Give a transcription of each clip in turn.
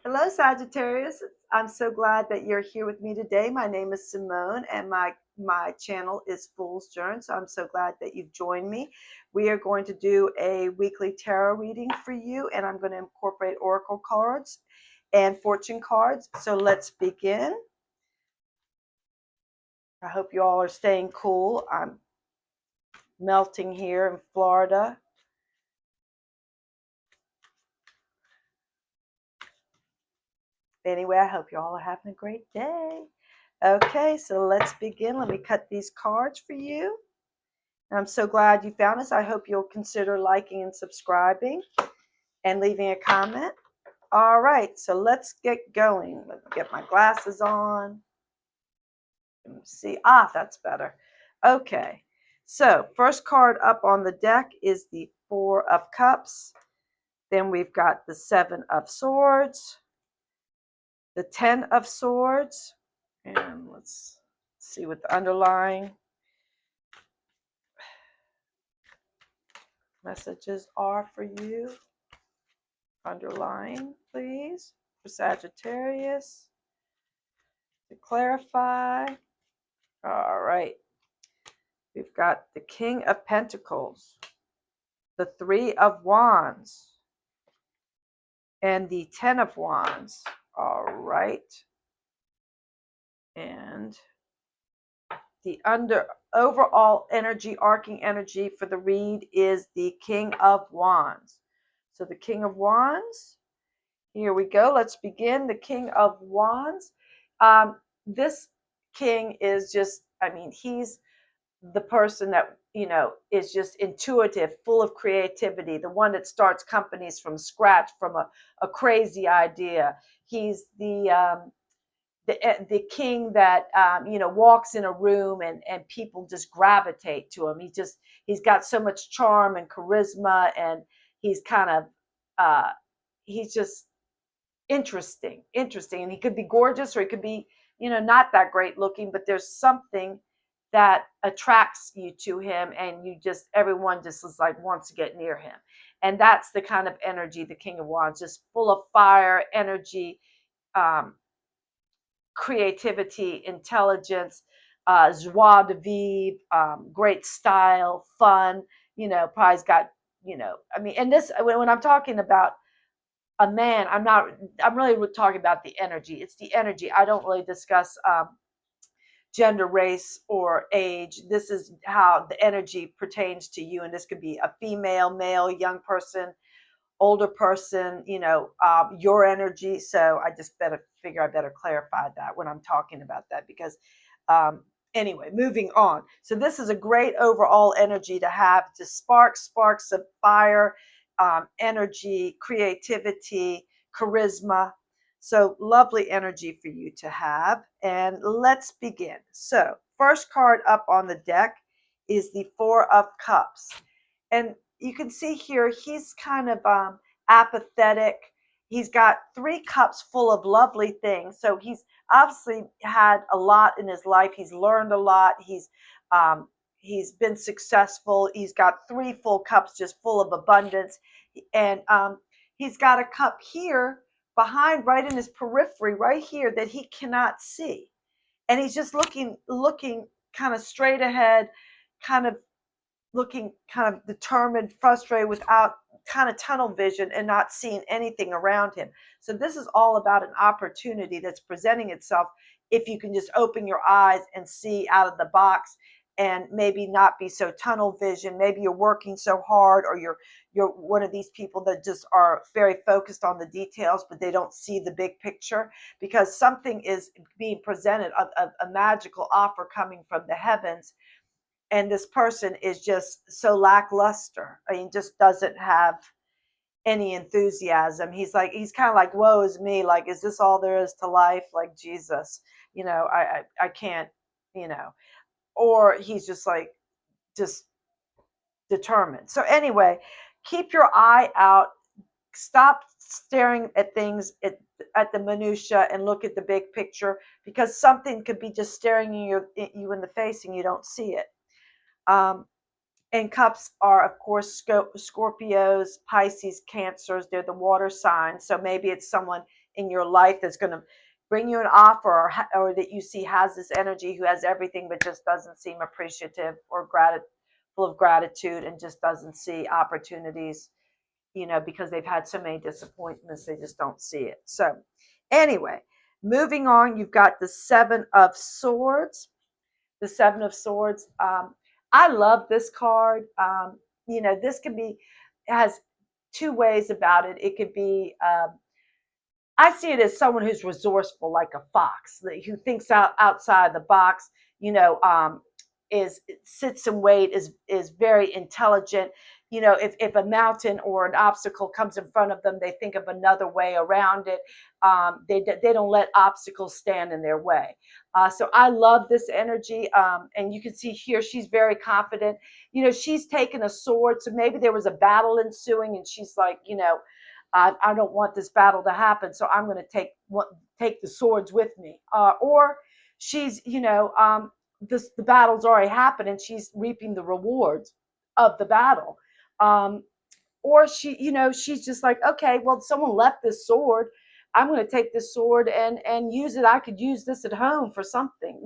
Hello, Sagittarius. I'm so glad that you're here with me today. My name is Simone, and my channel is Fool's Journey. So I'm so glad that you've joined me. We are going to do a weekly tarot reading for you, and I'm going to incorporate oracle cards and fortune cards. So let's begin. I hope you all are staying cool. I'm melting here in Florida. Anyway, I hope you all are having a great day. Okay, so let's begin. Let me cut these cards for you. I'm so glad you found us. I hope you'll consider liking and subscribing and leaving a comment. All right, so let's get going. Let me get my glasses on. Let me see. That's better. Okay, so first card up on the deck is the Four of Cups. Then we've got the Seven of Swords, the Ten of Swords, and let's see what the underlying messages are for you. Underline, please, for Sagittarius to clarify. All right. We've got the King of Pentacles, the Three of Wands, and the Ten of Wands. All right. And the overall energy, arcing energy for the read is the King of Wands. So the King of Wands, here we go. Let's begin. The King of Wands. This king is just, he's the person that, is just intuitive, full of creativity, the one that starts companies from scratch, from a crazy idea. He's the king that walks in a room and people just gravitate to him. He's got so much charm and charisma, and he's kind of he's just interesting, and he could be gorgeous, or he could be not that great looking, but there's something that attracts you to him, and everyone just is like wants to get near him. And that's the kind of energy the King of Wands, just full of fire, energy, creativity, intelligence, joie de vivre, great style, fun, probably's got, and this, when I'm talking about a man, I'm really talking about the energy. It's the energy. I don't really discuss gender, race, or age. This is how the energy pertains to you. And this could be a female, male, young person, older person, your energy. So I just I better clarify that when I'm talking about that, because anyway, moving on. So this is a great overall energy to have, to sparks of fire, energy, creativity, charisma. So lovely energy for you to have. And let's begin. So first card up on the deck is the Four of Cups. And you can see here, he's kind of apathetic. He's got three cups full of lovely things. So he's obviously had a lot in his life. He's learned a lot. He's been successful. He's got three full cups just full of abundance. And he's got a cup here behind, right in his periphery, right here, that he cannot see. And he's just looking kind of straight ahead, kind of looking kind of determined, frustrated, without kind of tunnel vision and not seeing anything around him. So this is all about an opportunity that's presenting itself if you can just open your eyes and see out of the box, and maybe not be so tunnel vision. Maybe you're working so hard, or you're one of these people that just are very focused on the details, but they don't see the big picture, because something is being presented, a magical offer coming from the heavens. And this person is just so lackluster. Just doesn't have any enthusiasm. He's kind of like, woe is me. Like, is this all there is to life? Like, Jesus, I can't, or he's just determined. So anyway, keep your eye out. Stop staring at things at the minutia, and look at the big picture, because something could be just staring you in the face and you don't see it. And cups are, of course, Scorpios, Pisces, Cancers. They're the water signs. So maybe it's someone in your life that's going to bring you an offer, or that you see has this energy, who has everything but just doesn't seem appreciative or full of gratitude, and just doesn't see opportunities, because they've had so many disappointments, they just don't see it. So anyway, moving on, you've got the Seven of Swords. The Seven of Swords. I love this card. This can be, it has two ways about it. It could be, I see it as someone who's resourceful, like a fox, who thinks outside the box. Is sits and wait, is very intelligent. If a mountain or an obstacle comes in front of them, they think of another way around it. They don't let obstacles stand in their way. So I love this energy. And you can see here, she's very confident. She's taken a sword. So maybe there was a battle ensuing, and she's like, I don't want this battle to happen, so I'm going to take the swords with me. Or she's, the battle's already happened, and she's reaping the rewards of the battle. Or she's just like, okay, well, someone left this sword. I'm going to take this sword and use it. I could use this at home for something,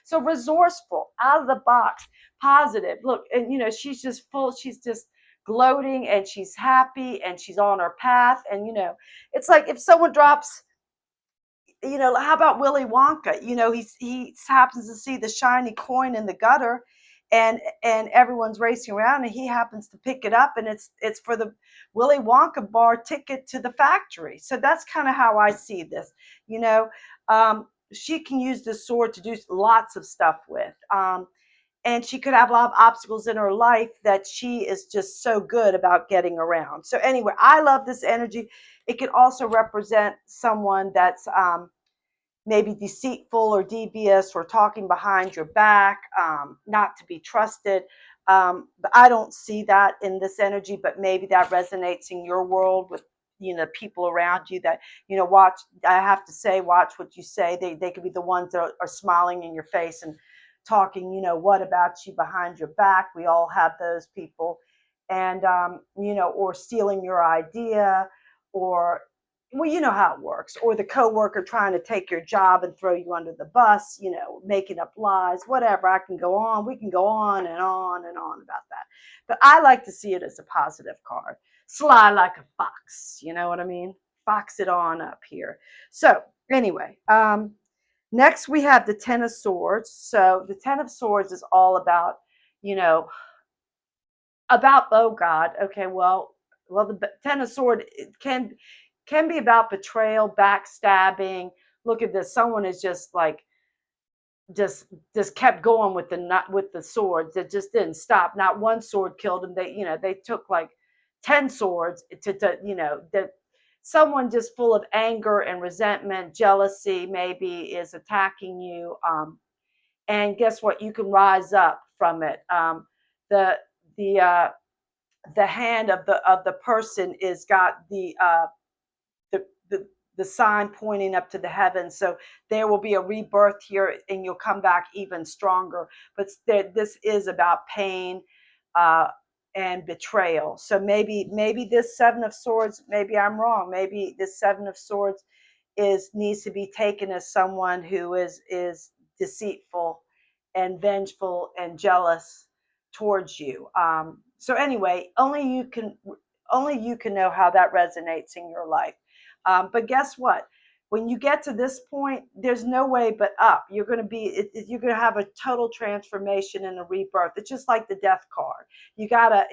So resourceful, out of the box, positive. Look, and she's just full. She's just gloating, and she's happy, and she's on her path. And it's like if someone drops, how about Willy Wonka? He happens to see the shiny coin in the gutter, and everyone's racing around, and he happens to pick it up, and it's for the Willy Wonka bar ticket to the factory. So that's kind of how I see this. She can use this sword to do lots of stuff with. And she could have a lot of obstacles in her life that she is just so good about getting around. So anyway, I love this energy. It can also represent someone that's maybe deceitful or devious, or talking behind your back, not to be trusted. But I don't see that in this energy, but maybe that resonates in your world with people around you that, watch. I have to say, watch what you say. They could be the ones that are smiling in your face and talking, what about you behind your back. We all have those people. And or stealing your idea, or, well, you know how it works. Or the coworker trying to take your job and throw you under the bus, making up lies, whatever. We can go on and on and on about that. But I like to see it as a positive card. Sly like a fox, you know what I mean? Fox it on up here. So anyway, next, we have the Ten of Swords. So the Ten of Swords is all about, oh God, okay, well, the Ten of Swords can be about betrayal, backstabbing. Look at this. Someone is just like, just kept going with the swords. It just didn't stop. Not one sword killed him. They took like 10 swords to that. Someone just full of anger and resentment, jealousy, maybe, is attacking you. And guess what? You can rise up from it. The hand of the person is got the sign pointing up to the heavens. So there will be a rebirth here, and you'll come back even stronger. But this is about pain and betrayal. So maybe this Seven of Swords, maybe I'm wrong. Maybe this Seven of Swords needs to be taken as someone who is deceitful and vengeful and jealous towards you. So anyway, only you can know how that resonates in your life. But guess what? When you get to this point, there's no way but up. You're going to have a total transformation and a rebirth. It's just like the Death card. You gotta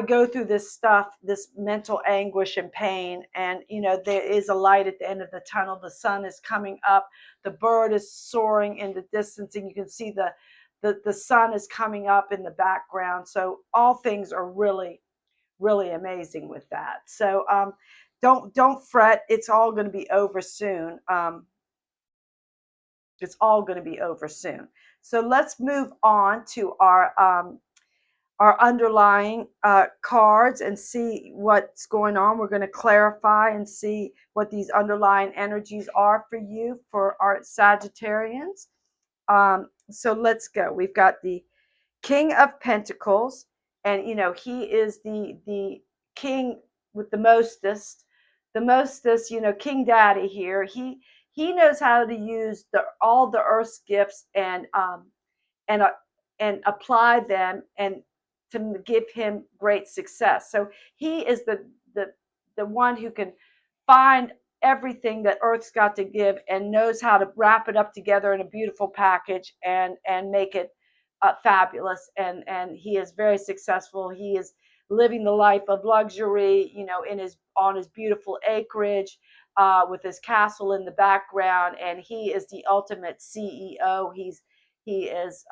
go through this stuff, this mental anguish and pain, and there is a light at the end of the tunnel. The sun is coming up. The bird is soaring in the distance, and you can see the sun is coming up in the background. So all things are really, really amazing with that. So don't fret. It's all going to be over soon. It's all going to be over soon. So let's move on to our underlying cards and see what's going on. We're going to clarify and see what these underlying energies are for you, for our Sagittarians. So let's go. We've got the King of Pentacles, and he is the king with the mostest, King Daddy here. He knows how to use all the earth's gifts and and apply them and to give him great success. So he is the the one who can find everything that earth's got to give and knows how to wrap it up together in a beautiful package and make it fabulous. And he is very successful. He is living the life of luxury, in his on his beautiful acreage, with his castle in the background. And he is the ultimate CEO. He is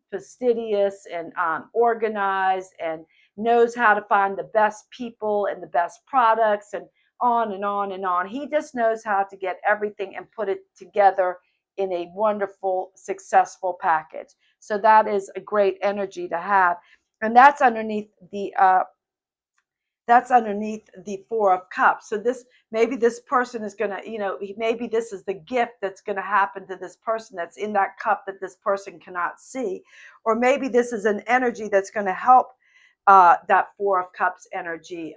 fastidious and organized, and knows how to find the best people and the best products, and on and on and on. He just knows how to get everything and put it together in a wonderful, successful package. So that is a great energy to have. And that's underneath the Four of Cups. So maybe this person is going to, maybe this is the gift that's going to happen to this person that's in that cup that this person cannot see. Or maybe this is an energy that's going to help that Four of Cups energy.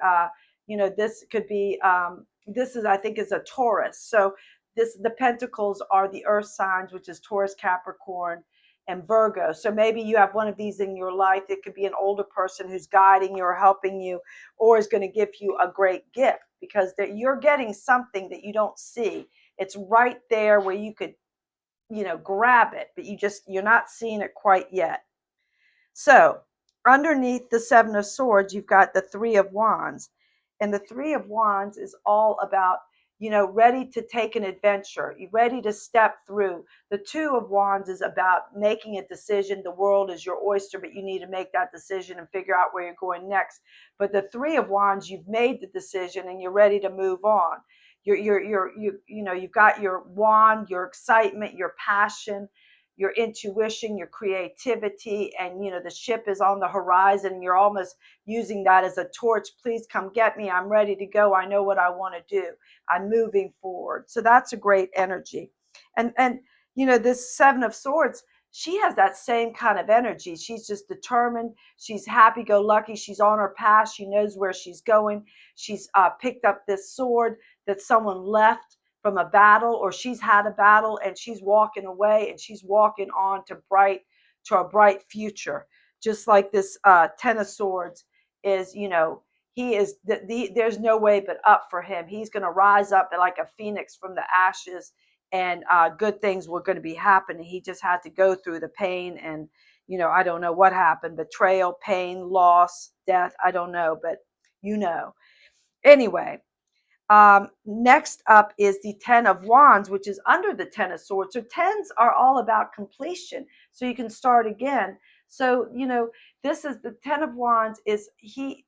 This could be, I think, is a Taurus. So the pentacles are the earth signs, which is Taurus, Capricorn, and Virgo. So maybe you have one of these in your life. It could be an older person who's guiding you or helping you, or is going to give you a great gift, because you're getting something that you don't see. It's right there where you could, grab it, but you're not seeing it quite yet. So underneath the Seven of Swords, you've got the Three of Wands. And the Three of Wands is all about, ready to take an adventure. You're ready to step through. The Two of Wands is about making a decision. The world is your oyster, but you need to make that decision and figure out where you're going next. But the Three of Wands, you've made the decision and you're ready to move on. You've got your wand, your excitement, your passion, your intuition, your creativity, and the ship is on the horizon, and you're almost using that as a torch. Please come get me. I'm ready to go. I know what I want to do. I'm moving forward. So that's a great energy. And this Seven of Swords, she has that same kind of energy. She's just determined. She's happy-go-lucky. She's on her path. She knows where she's going. She's picked up this sword that someone left from a battle, or she's had a battle and she's walking away, and she's walking on to a bright future. Just like this Ten of Swords is, he is there's no way but up for him. He's going to rise up like a phoenix from the ashes, and good things were going to be happening. He just had to go through the pain, and I don't know what happened: betrayal, pain, loss, death. I don't know, but anyway. Next up is the Ten of Wands, which is under the Ten of Swords. So tens are all about completion. So you can start again. So, this is the Ten of Wands.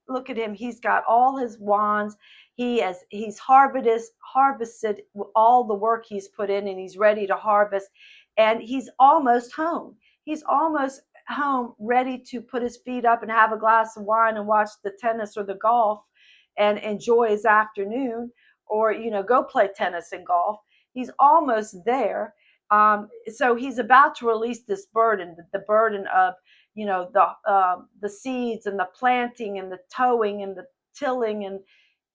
Look at him. He's got all his wands. He's harvested all the work he's put in, and he's ready to harvest. And he's almost home. He's almost home, ready to put his feet up and have a glass of wine and watch the tennis or the golf and enjoy his afternoon, or go play tennis and golf. He's almost there. So he's about to release this burden, the burden of the seeds and the planting and the towing and the tilling and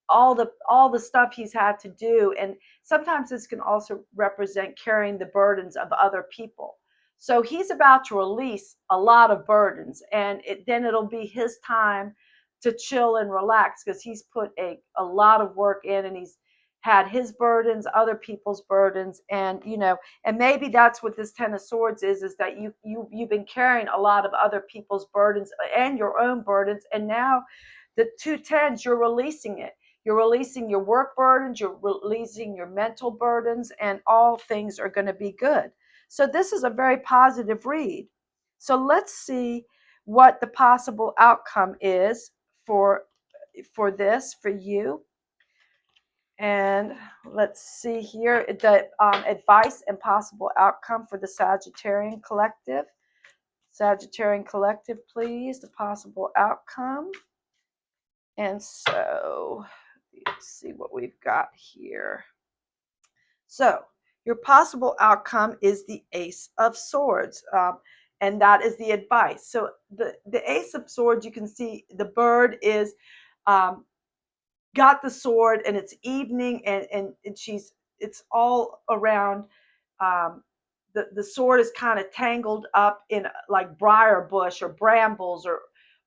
all the stuff he's had to do. And sometimes this can also represent carrying the burdens of other people. So he's about to release a lot of burdens, and then it'll be his time to chill and relax, because he's put a lot of work in, and he's had his burdens, other people's burdens, and and maybe that's what this Ten of Swords is that you've been carrying a lot of other people's burdens and your own burdens, and now the two tens, you're releasing it. You're releasing your work burdens, you're releasing your mental burdens, and all things are going to be good. So this is a very positive read. So let's see what the possible outcome is for you. And let's see here the advice and possible outcome for the Sagittarian collective. Sagittarian collective, please, the possible outcome. And so let's see what we've got here. So your possible outcome is the Ace of Swords. And that is the advice. So the Ace of Swords, you can see the bird is um, got the sword, and it's evening, and she's, it's all around. Um, the sword is kind of tangled up in like briar bush or brambles,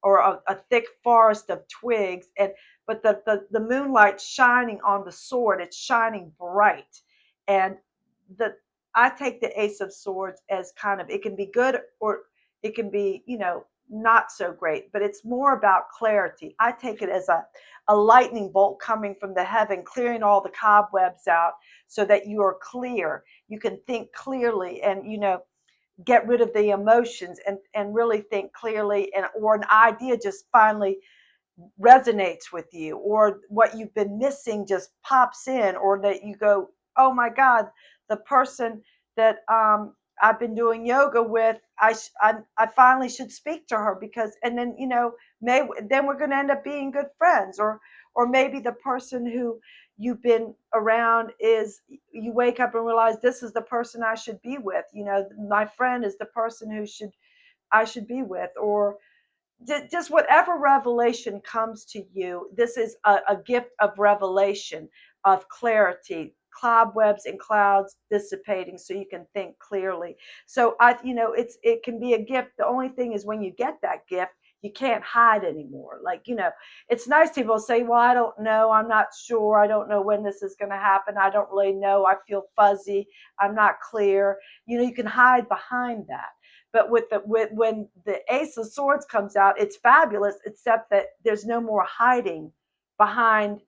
or a thick forest of twigs, and but the moonlight shining on the sword, it's shining bright. And the I take the Ace of Swords as kind of, it can be good or it can be, not so great, but it's more about clarity. I take it as a lightning bolt coming from the heaven, clearing all the cobwebs out so that you are clear. You can think clearly, and get rid of the emotions, and really think clearly, and or an idea just finally resonates with you, or what you've been missing just pops in, or that you go, oh my God, the person that I've been doing yoga with, I finally should speak to her, because, and then then we're going to end up being good friends. Or maybe the person who you've been around is, you wake up and realize, this is the person I should be with. My friend is the person I should be with. Or just whatever revelation comes to you, this is a gift of revelation, of clarity, cobwebs and clouds dissipating so you can think clearly. So it can be a gift. The only thing is, when you get that gift, you can't hide anymore. Like, it's nice, people say, well, I don't know, I'm not sure, I don't know when this is going to happen, I don't really know, I feel fuzzy, I'm not clear. You can hide behind that. But when the Ace of Swords comes out, it's fabulous, except that there's no more hiding behind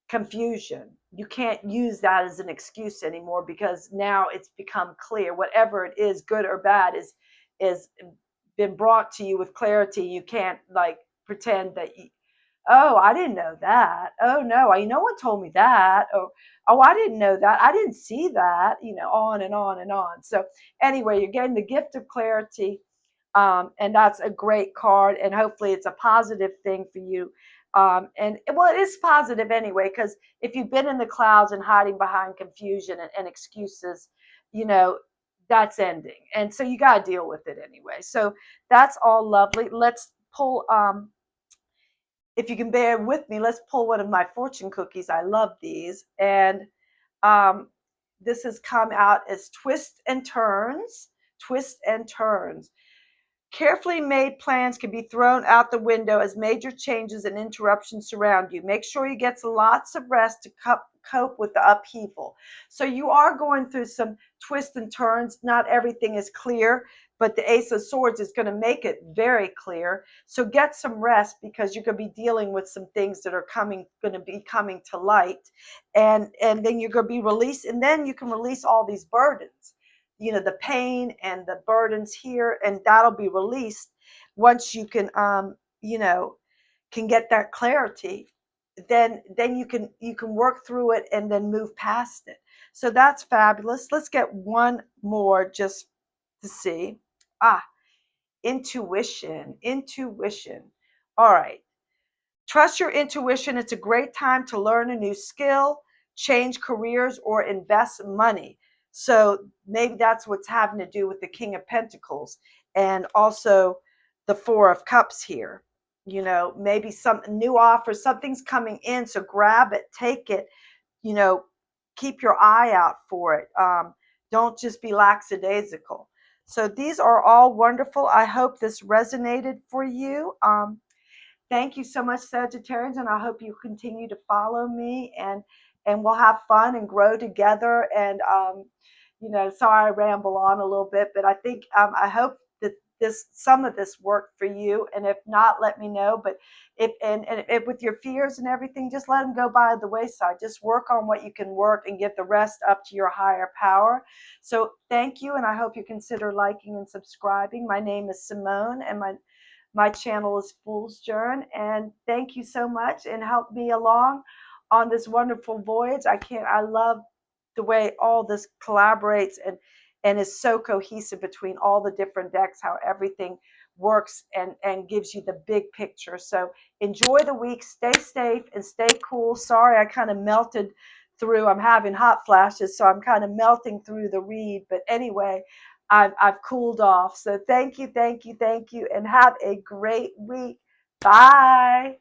confusion. You can't use that as an excuse anymore, because now it's become clear. Whatever it is, good or bad, is been brought to you with clarity. You can't like pretend that oh, I didn't know that. Oh no, no one told me that. Oh, I didn't know that. I didn't see that. On and on and on. So anyway, you're getting the gift of clarity, and that's a great card. And hopefully, it's a positive thing for you. And well, it is positive anyway, because if you've been in the clouds and hiding behind confusion and excuses, that's ending. And so you got to deal with it anyway. So that's all lovely. Let's pull. If you can bear with me, let's pull one of my fortune cookies. I love these. And um, this has come out as twists and turns. Twists and turns. Carefully made plans can be thrown out the window as major changes and interruptions surround you. Make sure you get lots of rest to cope with the upheaval. So you are going through some twists and turns. Not everything is clear, but the Ace of Swords is going to make it very clear. So get some rest, because you're going to be dealing with some things that are going to be coming to light, and then you're going to be released, and then you can release all these burdens. The pain and the burdens here, and that'll be released once you can can get that clarity. Then you can work through it and then move past it. So that's fabulous. Let's get one more just to see. Intuition. All right. Trust your intuition. It's a great time to learn a new skill, change careers, or invest money. So maybe that's what's having to do with the King of Pentacles, and also the Four of Cups here. Maybe some new offer, something's coming in. So grab it, take it, keep your eye out for it. Don't just be lackadaisical. So these are all wonderful. I hope this resonated for you. Thank you so much, Sagittarians, and I hope you continue to follow me, and we'll have fun and grow together. And sorry I ramble on a little bit, but I think I hope that some of this worked for you. And if not, let me know. But if with your fears and everything, just let them go by the wayside. Just work on what you can work, and give the rest up to your higher power. So thank you, and I hope you consider liking and subscribing. My name is Simone, and my channel is Fool's Journey, and thank you so much, and help me along on this wonderful voyage. I love the way all this collaborates and is so cohesive between all the different decks, how everything works and gives you the big picture. So enjoy the week, stay safe and stay cool. Sorry, I kind of melted through. I'm having hot flashes, so I'm kind of melting through the read. But anyway, I've cooled off. So thank you, thank you, thank you, and have a great week. Bye.